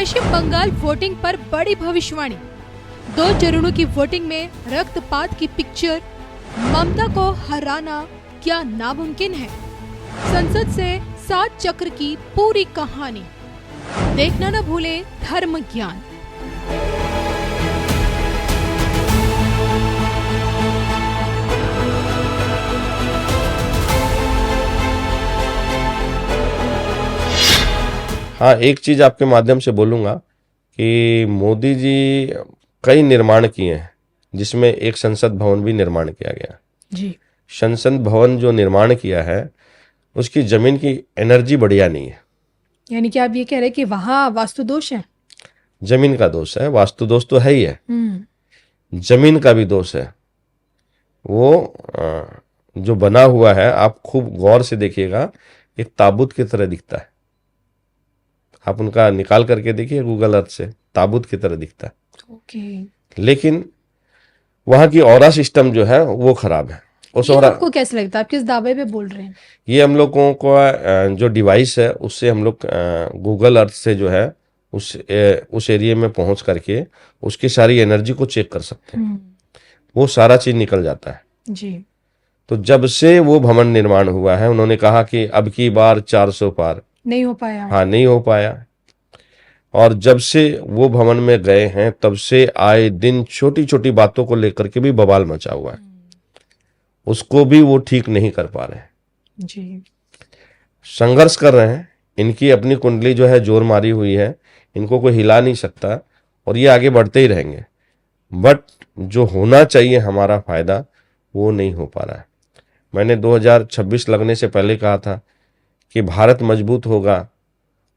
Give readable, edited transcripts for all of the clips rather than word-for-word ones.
पश्चिम Bengal voting पर बड़ी भविष्यवाणी। 2 चरणों की वोटिंग में रक्तपात की पिक्चर, ममता को हराना क्या नामुमकिन है? संसद से 7 चक्र की पूरी कहानी देखना न भूले धर्म ज्ञान। हाँ, एक चीज आपके माध्यम से बोलूंगा कि मोदी जी कई निर्माण किए हैं, जिसमें एक संसद भवन भी निर्माण किया गया जी। संसद भवन जो निर्माण किया है उसकी जमीन की एनर्जी बढ़िया नहीं है। यानी कि आप ये कह रहे हैं कि वहाँ वास्तु दोष है? जमीन का दोष है, वास्तु दोष तो है ही है, जमीन का भी दोष है। वो जो बना हुआ है, आप खूब गौर से देखिएगा, एक ताबूत की तरह दिखता है। आप उनका निकाल करके देखिए गूगल अर्थ से, ताबूत की तरह दिखता है। ओके। लेकिन वहां की ऑरा सिस्टम जो है वो खराब है। उस ये ऑरा, आपको कैसे लगता है? आप किस दावे पे बोल रहे हैं? ये हम लोगों को जो डिवाइस है उससे हम लोग गूगल अर्थ से जो है उस एरिया में पहुंच करके उसकी सारी एनर्जी को चेक कर सकते हैं। वो सारा चीज निकल जाता है जी। तो जब से वो भवन निर्माण हुआ है, उन्होंने कहा कि अब की बार 400 पार, नहीं हो पाया। हाँ नहीं हो पाया। और जब से वो भवन में गए हैं तब से आए दिन छोटी छोटी बातों को लेकर के भी बवाल मचा हुआ है, उसको भी वो ठीक नहीं कर पा रहे हैं जी। संघर्ष कर रहे हैं। इनकी अपनी कुंडली जो है जोर मारी हुई है, इनको कोई हिला नहीं सकता और ये आगे बढ़ते ही रहेंगे। बट जो होना चाहिए हमारा फायदा, वो नहीं हो पा रहा है। मैंने 2026 लगने से पहले कहा था कि भारत मजबूत होगा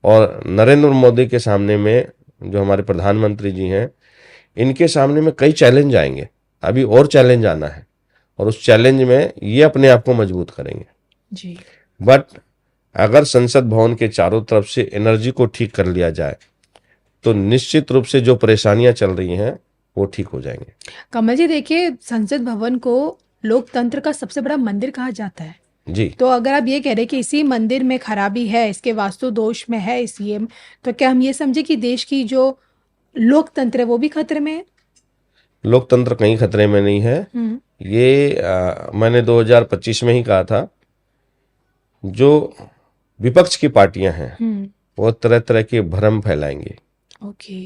और नरेंद्र मोदी के सामने में, जो हमारे प्रधानमंत्री जी हैं, इनके सामने में कई चैलेंज आएंगे। अभी और चैलेंज आना है और उस चैलेंज में ये अपने आप को मजबूत करेंगे जी। बट अगर संसद भवन के चारों तरफ से एनर्जी को ठीक कर लिया जाए तो निश्चित रूप से जो परेशानियां चल रही हैं वो ठीक हो जाएंगे। कमल जी, देखिए, संसद भवन को लोकतंत्र का सबसे बड़ा मंदिर कहा जाता है जी। तो अगर आप ये कह रहे हैं कि इसी मंदिर में खराबी है, इसके वास्तु दोष में है इस ये, तो क्या हम ये समझे कि देश की जो लोकतंत्र है वो भी खतरे में है? लोकतंत्र कहीं खतरे में नहीं है। ये मैंने 2025 में ही कहा था। जो विपक्ष की पार्टियां हैं वो तरह तरह के भ्रम फैलाएंगे। ओके।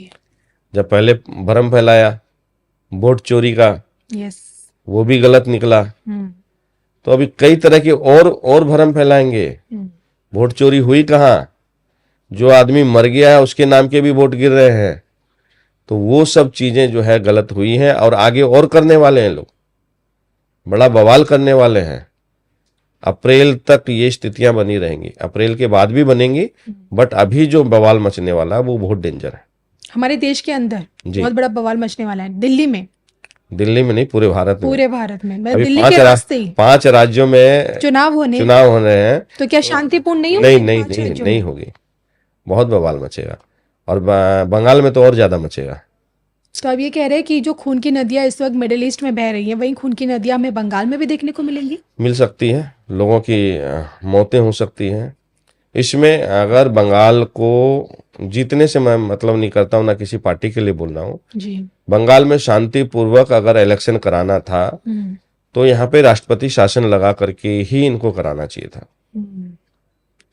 जब पहले भ्रम फैलाया वोट चोरी का, यस। वो भी गलत निकला, तो अभी कई तरह के और भ्रम फैलाएंगे। वोट चोरी हुई कहाँ? जो आदमी मर गया है उसके नाम के भी वोट गिर रहे हैं। तो वो सब चीजें जो है गलत हुई हैं और आगे और करने वाले हैं लोग, बड़ा बवाल करने वाले हैं। अप्रैल तक ये स्थितियां बनी रहेंगी, अप्रैल के बाद भी बनेंगी, बट अभी जो बवाल मचने वाला है वो बहुत डेंजर है। हमारे देश के अंदर बहुत बड़ा बवाल मचने वाला है। दिल्ली में नहीं, पूरे भारत में। पूरे भारत में। मैं अभी दिल्ली के रास्ते ही 5 राज्यों में चुनाव होने हैं। तो क्या शांतिपूर्ण नहीं होगी? नहीं, नहीं होगी। बहुत बवाल मचेगा और बंगाल में तो और ज्यादा मचेगा। तो आप ये कह रहे हैं कि जो खून की नदियां इस वक्त मिडिल ईस्ट में बह रही हैं, वहीं खून की नदियां हमें बंगाल में भी देखने को मिलेंगी? मिल सकती है, लोगों की मौतें हो सकती हैं इसमें। अगर बंगाल को जीतने से मैं मतलब नहीं करता हूँ, ना किसी पार्टी के लिए बोल रहा हूँ जी। बंगाल में शांतिपूर्वक अगर इलेक्शन कराना था तो यहाँ पे राष्ट्रपति शासन लगा करके ही इनको कराना चाहिए था।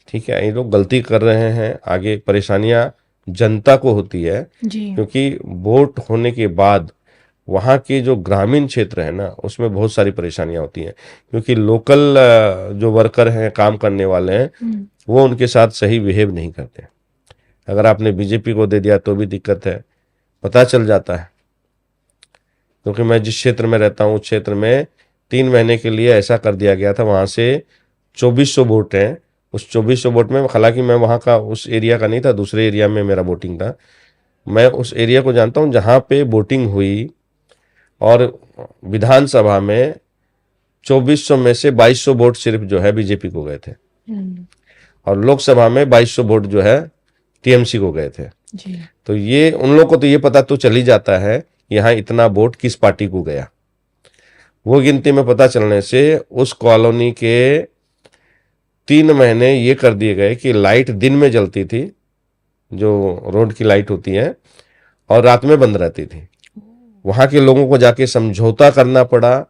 ठीक है, ये लोग गलती कर रहे हैं। आगे परेशानियां जनता को होती है जी। क्योंकि वोट होने के बाद वहाँ के जो ग्रामीण क्षेत्र है ना, उसमें बहुत सारी परेशानियां होती हैं क्योंकि लोकल जो वर्कर हैं, काम करने वाले हैं, वो उनके साथ सही बिहेव नहीं करते। अगर आपने बीजेपी को दे दिया तो भी दिक्कत है, पता चल जाता है। क्योंकि मैं जिस क्षेत्र में रहता हूँ उस क्षेत्र में 3 महीने के लिए ऐसा कर दिया गया था, वहाँ से 2400 वोट हैं। उस 2400 वोट में, हालांकि मैं वहाँ का उस एरिया का नहीं था, दूसरे एरिया में मेरा वोटिंग था। मैं उस एरिया को जानता हूँ जहाँ पे वोटिंग हुई और विधानसभा में 2400 में से 2200 वोट सिर्फ जो है बीजेपी को गए थे और लोकसभा में 2200 वोट जो है टीएमसी को गए थे जी। तो ये उन लोगों को तो ये पता तो चल ही जाता है यहाँ इतना वोट किस पार्टी को गया। वो गिनती में पता चलने से उस कॉलोनी के 3 महीने ये कर दिए गए कि लाइट दिन में जलती थी, जो रोड की लाइट होती है, और रात में बंद रहती थी। वहां के लोगों को जाके समझौता करना पड़ा,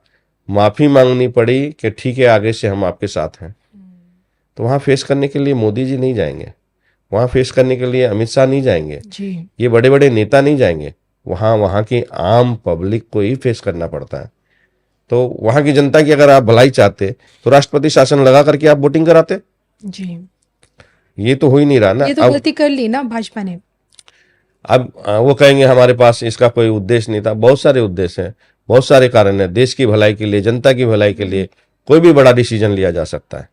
माफी मांगनी पड़ी कि ठीक है आगे से हम आपके साथ हैं। तो वहां फेस करने के लिए मोदी जी नहीं जाएंगे, वहां फेस करने के लिए अमित शाह नहीं जाएंगे जी। ये बड़े बड़े नेता नहीं जाएंगे, वहां की आम पब्लिक को ही फेस करना पड़ता है। तो वहां की जनता की अगर आप भलाई चाहते तो राष्ट्रपति शासन लगा करके आप वोटिंग कराते। जी, ये तो हो ही नहीं रहा ना। ये तो गलती कर ली ना भाजपा ने। अब वो कहेंगे हमारे पास इसका कोई उद्देश्य नहीं था। बहुत सारे उद्देश्य हैं, बहुत सारे कारण हैं। देश की भलाई के लिए, जनता की भलाई के लिए कोई भी बड़ा डिसीजन लिया जा सकता है।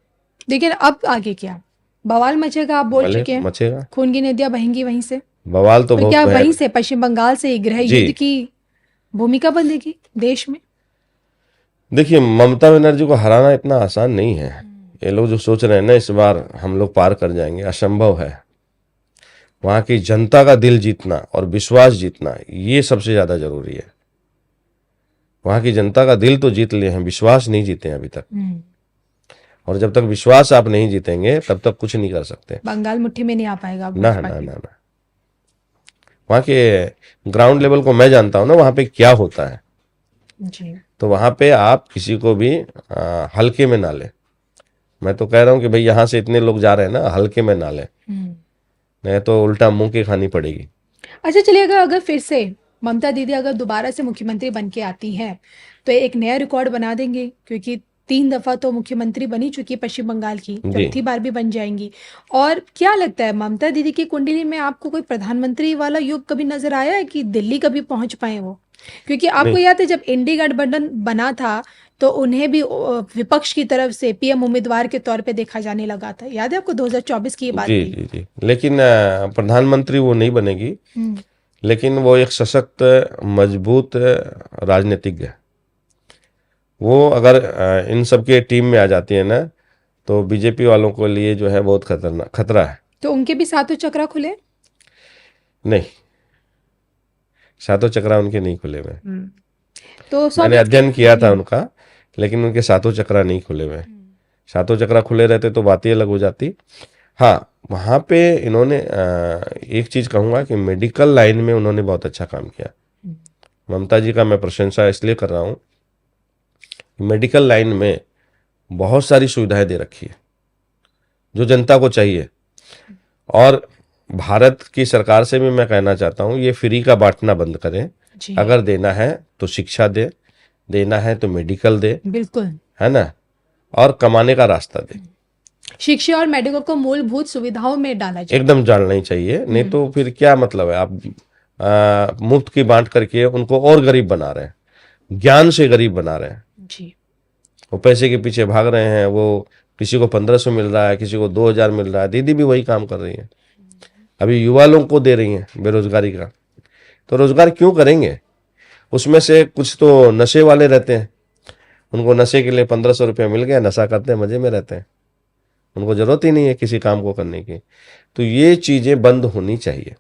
लेकिन अब आगे क्या बवाल मचेगा, आप बोल चुके हैं, मचेगा, खून की नदियां बहेंगी वहीं से। बवाल तो और बहुत क्या वहीं से पश्चिम बंगाल से गृह जी। युद्ध की भूमिका बंधेगी देश में? देखिए, ममता बनर्जी को हराना इतना आसान नहीं है। ये लोग जो सोच रहे हैं ना इस बार हम लोग पार कर जाएंगे, असंभव है। वहां की जनता का दिल जीतना और विश्वास जीतना, ये सबसे ज्यादा जरूरी है। वहां की जनता का दिल तो जीत लिए हैं, विश्वास नहीं जीते हैं अभी तक। और जब तक विश्वास आप नहीं जीतेंगे तब तक कुछ नहीं कर सकते। बंगाल मुट्ठी में नहीं आ पाएगा ना ना ना ना। वहां के ग्राउंड लेवल को मैं जानता हूं ना, वहां पे क्या होता है जी। तो वहां पे आप किसी को भी हल्के में ना ले। मैं तो कह रहा हूं कि भाई यहां से इतने लोग जा रहे हैं ना, हल्के में ना ले, नहीं तो उल्टा मुंह की खानी पड़ेगी। अच्छा चलिए, अगर फिर से ममता दीदी अगर दोबारा से मुख्यमंत्री बन के आती हैं तो एक नया रिकॉर्ड बना देंगे, क्योंकि 3 दफा तो मुख्यमंत्री बनी चुकी है पश्चिम बंगाल की, चौथी बार भी बन जाएंगी। और क्या लगता है ममता दीदी की कुंडली में आपको कोई प्रधानमंत्री वाला युग कभी नजर आया है कि दिल्ली कभी पहुंच पाए वो? क्योंकि आपको याद है जब इंडी गठबंधन बना था तो उन्हें भी विपक्ष की तरफ से पीएम उम्मीदवार के तौर पे देखा जाने लगा था। याद है आपको 2024 की ये बात? जी जी जी। लेकिन प्रधानमंत्री वो नहीं बनेगी, लेकिन वो एक सशक्त मजबूत राजनीतिज्ञ है। वो अगर इन सब के टीम में आ जाती है ना तो बीजेपी वालों के लिए जो है बहुत खतरा है। तो उनके भी सातों चक्रा खुले? नहीं, सातों चक्रा उनके नहीं खुले हुए। तो मैंने अध्ययन किया था उनका, लेकिन उनके सातों चक्रा नहीं खुले हुए। सातों चक्रा खुले रहते तो बात ही अलग हो जाती। हाँ, वहाँ पे इन्होंने एक चीज कहूंगा कि मेडिकल लाइन में उन्होंने बहुत अच्छा काम किया। ममता जी का मैं प्रशंसा इसलिए कर रहा हूँ, मेडिकल लाइन में बहुत सारी सुविधाएं दे रखी है जो जनता को चाहिए। और भारत की सरकार से भी मैं कहना चाहता हूँ ये फ्री का बांटना बंद करें। अगर देना है तो शिक्षा दे, देना है तो मेडिकल दे, बिल्कुल, है ना, और कमाने का रास्ता दे। शिक्षा और मेडिकल को मूलभूत सुविधाओं में डाला जाए, एकदम डालना ही चाहिए। नहीं तो फिर क्या मतलब है, आप मुफ्त की बांट करके उनको और गरीब बना रहे हैं, ज्ञान से गरीब बना रहे हैं जी। वो पैसे के पीछे भाग रहे हैं। वो किसी को 1500 मिल रहा है, किसी को 2000 मिल रहा है। दीदी भी वही काम कर रही है, अभी युवा लोगों को दे रही हैं बेरोजगारी का। तो रोजगार क्यों करेंगे? उसमें से कुछ तो नशे वाले रहते हैं, उनको नशे के लिए 1500 रुपये मिल गया, नशा करते हैं, मजे में रहते हैं, उनको जरूरत ही नहीं है किसी काम को करने की। तो ये चीजें बंद होनी चाहिए।